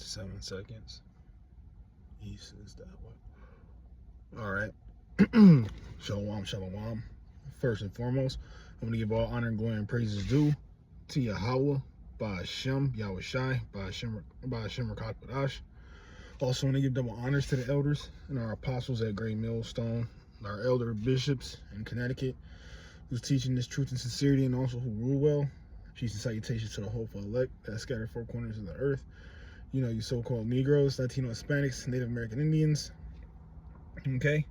7 seconds. East is that way. All right. Shalom, shalom. First and foremost, I'm going to give all honor and glory and praises due to Yahweh, by Hashem, Yahweh Shai, by Hashem Rakakadash. Also want to give double honors to the elders and our apostles at Great Millstone, our elder bishops in Connecticut, who's teaching this truth and sincerity, and also who rule well. Peace and salutations to the hopeful elect that scattered four corners of the earth. You know, you so-called Negroes, Latino Hispanics, Native American Indians. Okay.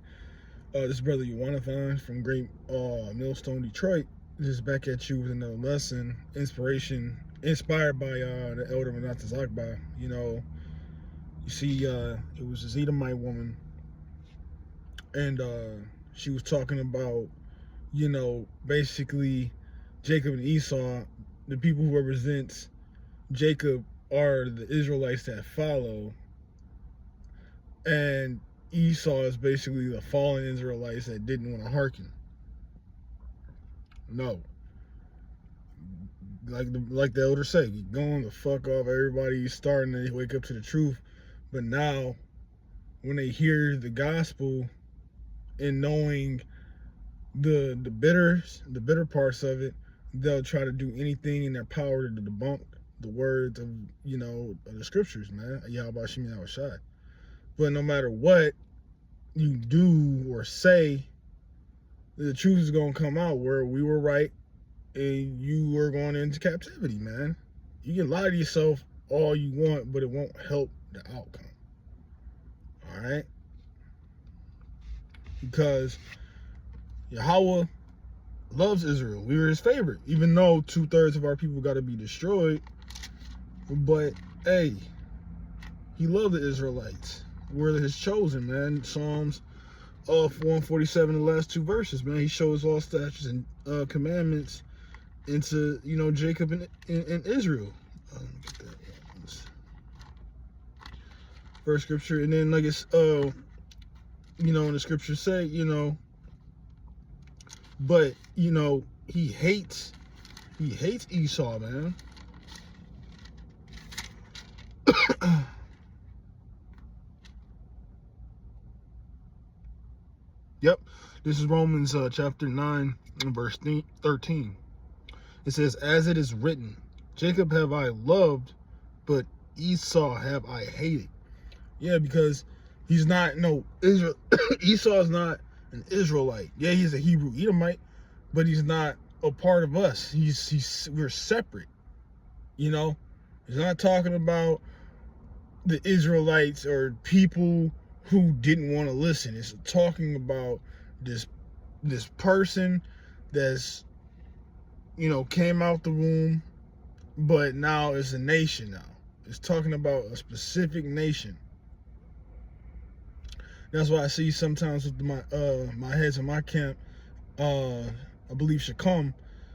This brother Yuwanathan from Great Millstone, Detroit, is back at you with another lesson, inspired by the elder Manata Zakba. You know, you see, it was this Edomite woman, and she was talking about, you know, basically Jacob and Esau, the people who represents Jacob are the Israelites that follow, and Esau is basically the fallen Israelites that didn't want to hearken. No. Like the elder said, going the fuck off. Everybody starting to wake up to the truth. But now, when they hear the gospel and knowing the bitter parts of it, they'll try to do anything in their power to debunk the words of, you know, of the scriptures, man. Yahweh Shem Yahweh Shai. But no matter what you do or say, the truth is going to come out where we were right and you were going into captivity, man. You can lie to yourself all you want, but it won't help the outcome. All right? Because Yahweh loves Israel. We were his favorite, even though 2/3 of our people got to be destroyed. But, hey, he loved the Israelites. We're his chosen, man. Psalms 147, the last two verses, man. He shows all statutes and commandments into, you know, Jacob and Israel. Get that first scripture, and then like it's you know, in the scriptures say, you know, but you know, he hates Esau, man. Yep, this is Romans chapter 9 and verse 13. It says, as it is written, Jacob have I loved, but Esau have I hated. Yeah, because he's not, no, Israel. Esau is not an Israelite. Yeah, he's a Hebrew Edomite, but he's not a part of us. We're separate. You know, he's not talking about the Israelites or people who didn't want to listen. It's talking about this person that's, you know, came out the womb, but now it's a nation now. It's talking about a specific nation. That's why I see sometimes with my heads in my camp, I believe Shakam,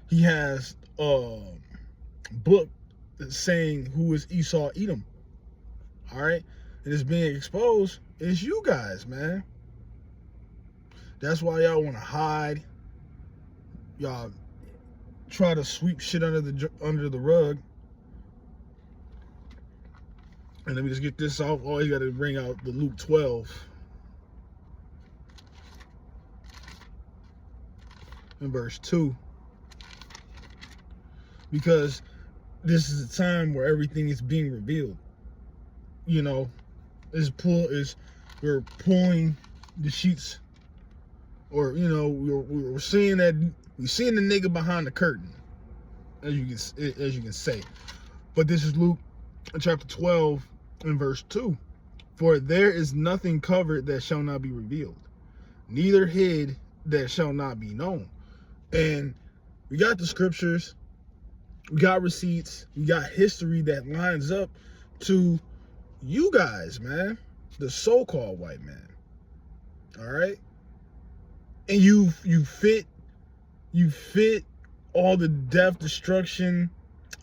he has a book that's saying who is Esau Edom. All right? And it's being exposed. It's you guys, man. That's why y'all want to hide. Y'all try to sweep shit under the rug. And let me just get this off. Oh, you got to bring out the Luke 12 in verse 2. Because this is a time where everything is being revealed. You know, we're pulling the sheets, or, you know, we're seeing the nigga behind the curtain, as you can say. But this is Luke chapter 12 and verse 2. For there is nothing covered that shall not be revealed, neither hid that shall not be known. And we got the scriptures, we got receipts, we got history that lines up to you guys, man, the so-called white man. All right? And you fit all the death, destruction,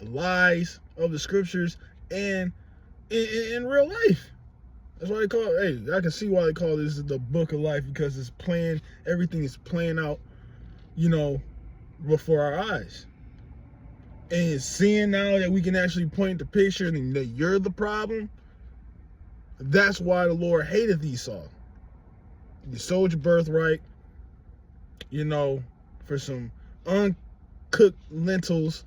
lies of the scriptures and in real life. That's why they call it, hey, I can see why they call this the book of life, because it's playing, everything is playing out, you know, before our eyes. And seeing now that we can actually point the picture and that you're the problem, That's why the Lord hateth Esau. You sold your birthright, for some uncooked lentils,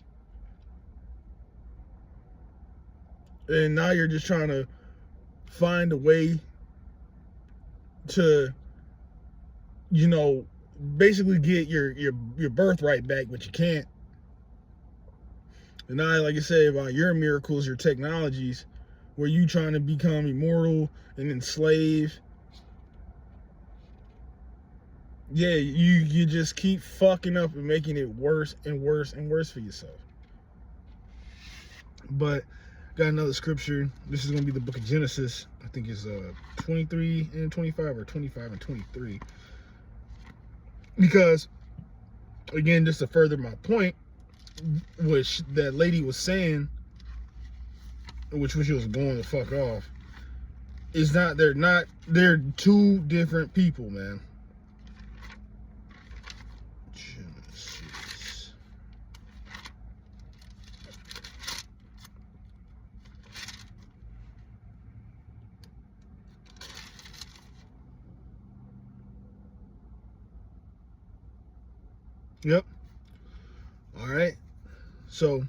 and now you're just trying to find a way to, basically get your birthright back, but you can't. And now, like I say about your miracles, your technologies, where you trying to become immortal and enslaved. Yeah, you just keep fucking up and making it worse and worse and worse for yourself. But got another scripture. This is going to be the book of Genesis. I think it's 23 and 25 or 25 and 23. Because, again, just to further my point, which that lady was saying, which she was going the fuck off, is they're two different people, man. Genesis. Yep. All right. So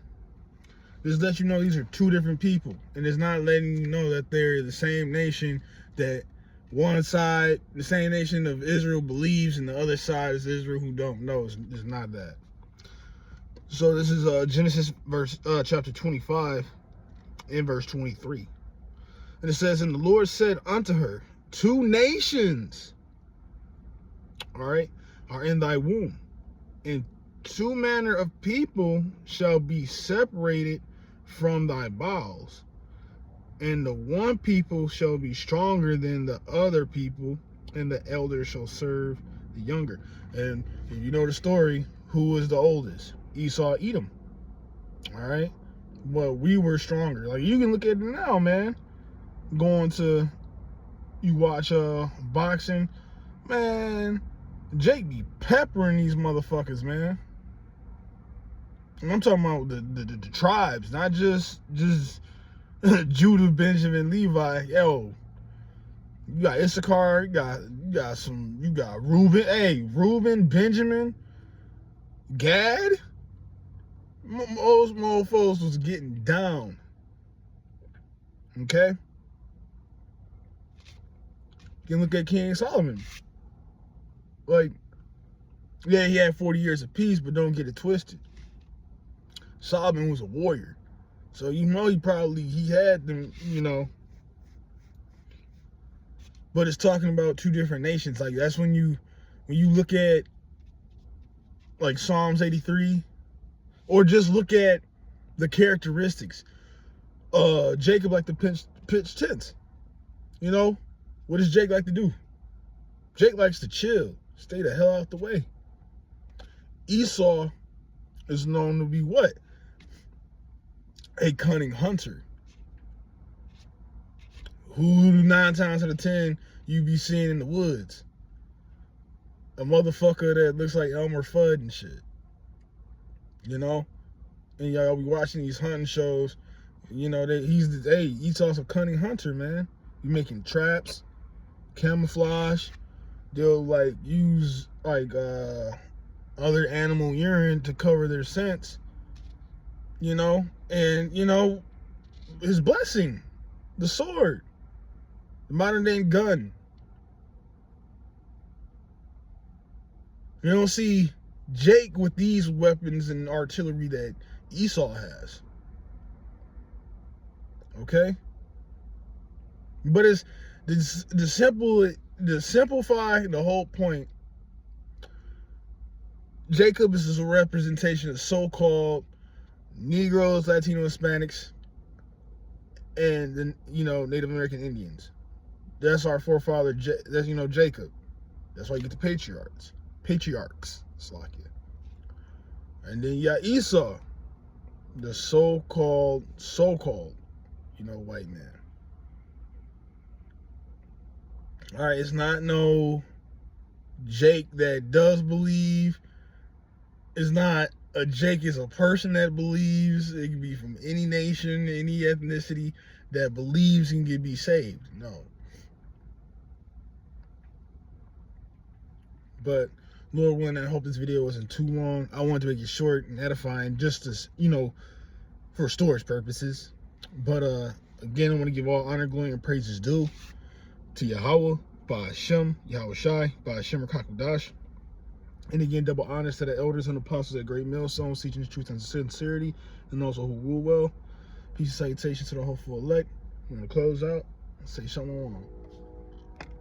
this lets you know these are two different people, and it's not letting you know that they're the same nation, that one side, the same nation of Israel, believes, and the other side is Israel who don't know. It's not that. So this is Genesis chapter 25 and verse 23. And it says, and the Lord said unto her, two nations, all right, are in thy womb, and two manner of people shall be separated from thy bowels, and the one people shall be stronger than the other people, and the elder shall serve the younger. And if you know the story, who was the oldest? Esau, Edom. All right, but we were stronger. Like, you can look at it now, man. You watch boxing, man. Jake be peppering these motherfuckers, man. And I'm talking about the tribes, not just Judah, Benjamin, Levi. Yo, you got Issachar, you got Reuben. Hey, Reuben, Benjamin, Gad. Most mofos was getting down. Okay? You can look at King Solomon. Like, yeah, he had 40 years of peace, but don't get it twisted. Solomon was a warrior. So he had them, But it's talking about two different nations. Like, that's when you look at, like, Psalms 83, or just look at the characteristics. Jacob liked to pitch tents. What does Jake like to do? Jake likes to chill. Stay the hell out the way. Esau is known to be what? A cunning hunter. Who 9 times out of 10 you be seeing in the woods? A motherfucker that looks like Elmer Fudd and shit. And y'all be watching these hunting shows. Esau's a cunning hunter, man. You making traps, camouflage. They'll use other animal urine to cover their scents. And his blessing, the sword, the modern day gun. You don't see Jake with these weapons and artillery that Esau has. Okay? But it's to simplify the whole point. Jacob is a representation of so-called Negroes, Latino, Hispanics, and then Native American Indians. That's our forefather. That's Jacob. That's why you get the patriarchs. It's like it. And then you got Esau, the so-called white man. All right, it's not no Jake that does believe. It's not A Jake is a person that believes. It can be from any nation, any ethnicity that believes and can be saved. No. But Lord willing, I hope this video wasn't too long. I wanted to make it short and edifying, just as, you know, for storage purposes. But again, I want to give all honor, glory, and praises due to Yahweh, by Hashem, Yahweh Shai, by Hashem Rakakudash. And again, double honors to the elders and apostles at Great Millstones, teaching the truth and sincerity, and also who rule well. Peace and salutations to the hopeful elect. I'm going to close out and say shalom.